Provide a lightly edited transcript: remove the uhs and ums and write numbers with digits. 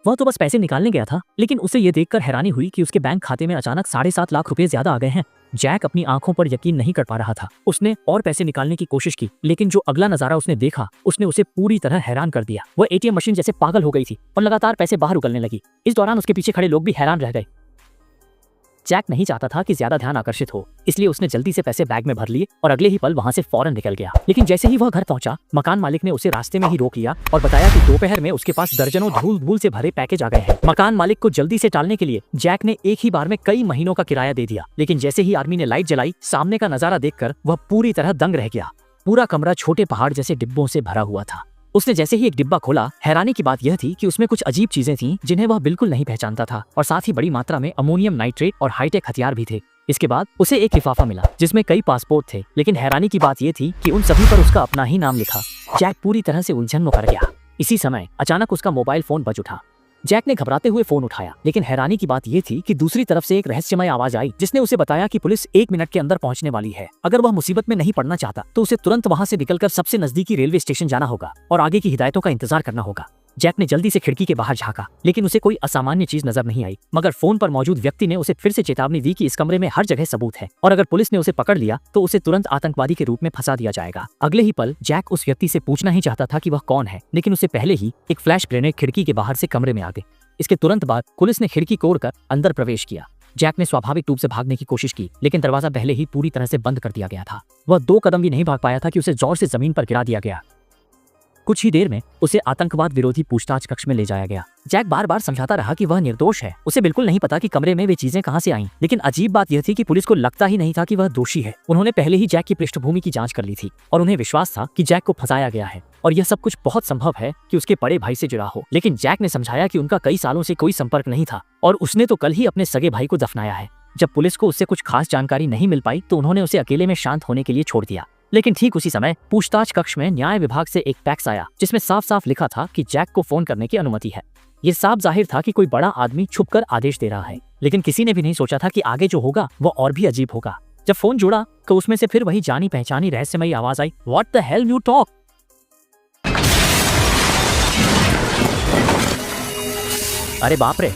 वह तो बस पैसे निकालने गया था, लेकिन उसे ये देखकर हैरानी हुई कि उसके बैंक खाते में अचानक 7.5 लाख रुपए ज्यादा आ गए हैं। जैक अपनी आंखों पर यकीन नहीं कर पा रहा था। उसने और पैसे निकालने की कोशिश की, लेकिन जो अगला नजारा उसने देखा उसने उसे पूरी तरह हैरान कर दिया। वह एटीएम मशीन जैसे पागल हो गई थी और लगातार पैसे बाहर उगलने लगी। इस दौरान उसके पीछे खड़े लोग भी हैरान रह गए। जैक नहीं चाहता था कि ज्यादा ध्यान आकर्षित हो, इसलिए उसने जल्दी से पैसे बैग में भर लिए और अगले ही पल वहां से फौरन निकल गया। लेकिन जैसे ही वह घर पहुंचा, मकान मालिक ने उसे रास्ते में ही रोक लिया और बताया कि दोपहर में उसके पास दर्जनों धूल धूल से भरे पैकेज आ गए हैं। मकान मालिक को जल्दी से टालने के लिए जैक ने एक ही बार में कई महीनों का किराया दे दिया। लेकिन जैसे ही आर्मी ने लाइट जलाई, सामने का नजारा देखकर वह पूरी तरह दंग रह गया। पूरा कमरा छोटे पहाड़ जैसे डिब्बों से भरा हुआ था। उसने जैसे ही एक डिब्बा खोला, हैरानी की बात यह थी कि उसमें कुछ अजीब चीजें थीं जिन्हें वह बिल्कुल नहीं पहचानता था, और साथ ही बड़ी मात्रा में अमोनियम नाइट्रेट और हाईटेक हथियार भी थे। इसके बाद उसे एक लिफाफा मिला जिसमें कई पासपोर्ट थे, लेकिन हैरानी की बात यह थी कि उन सभी पर उसका अपना ही नाम लिखा। जैक पूरी तरह से उलझन में पड़ गया। इसी समय अचानक उसका मोबाइल फोन बज उठा। जैक ने घबराते हुए फोन उठाया, लेकिन हैरानी की बात यह थी कि दूसरी तरफ से एक रहस्यमय आवाज आई जिसने उसे बताया कि पुलिस 1 मिनट के अंदर पहुंचने वाली है। अगर वह मुसीबत में नहीं पड़ना चाहता तो उसे तुरंत वहां से निकलकर सबसे नजदीकी रेलवे स्टेशन जाना होगा और आगे की हिदायतों का इंतजार करना होगा। जैक ने जल्दी से खिड़की के बाहर झांका, लेकिन उसे कोई असामान्य चीज नजर नहीं आई। मगर फोन पर मौजूद व्यक्ति ने उसे फिर से चेतावनी दी कि इस कमरे में हर जगह सबूत है और अगर पुलिस ने उसे पकड़ लिया तो उसे तुरंत आतंकवादी के रूप में फंसा दिया जाएगा। अगले ही पल जैक उस व्यक्ति से पूछना ही चाहता था कि वह कौन है, लेकिन उससे पहले ही एक फ्लैश ग्रेनेड खिड़की के बाहर से कमरे में आ गए। इसके तुरंत बाद पुलिस ने खिड़की तोड़कर अंदर प्रवेश किया। जैक ने स्वाभाविक रूप से भागने की कोशिश की, लेकिन दरवाजा पहले ही पूरी तरह से बंद कर दिया गया था। वह 2 कदम भी नहीं भाग पाया था कि उसे जोर से जमीन पर गिरा दिया गया। कुछ ही देर में उसे आतंकवाद विरोधी पूछताछ कक्ष में ले जाया गया। जैक बार बार समझाता रहा कि वह निर्दोष है। उसे बिल्कुल नहीं पता कि कमरे में वे चीजें कहां से आईं। लेकिन अजीब बात यह थी कि पुलिस को लगता ही नहीं था कि वह दोषी है। उन्होंने पहले ही जैक की पृष्ठभूमि की जांच कर ली थी और उन्हें विश्वास था कि जैक को फंसाया गया है और यह सब कुछ बहुत संभव है कि उसके बड़े भाई से जुड़ा हो। लेकिन जैक ने समझाया कि उनका कई सालों से कोई संपर्क नहीं था और उसने तो कल ही अपने सगे भाई को दफनाया है। जब पुलिस को उससे कुछ खास जानकारी नहीं मिल पाई तो उन्होंने उसे अकेले में शांत होने के लिए छोड़ दिया। लेकिन ठीक उसी समय पूछताछ कक्ष में न्याय विभाग से एक फैक्स आया जिसमें साफ साफ लिखा था कि जैक को फोन करने की अनुमति है। ये साफ जाहिर था कि कोई बड़ा आदमी छुपकर आदेश दे रहा है, लेकिन किसी ने भी नहीं सोचा था कि आगे जो होगा वो और भी अजीब होगा। जब फोन जुड़ा तो उसमें से फिर वही जानी पहचानी रहस्यमयी आवाज आई, what the hell you talk. अरे बाप रे,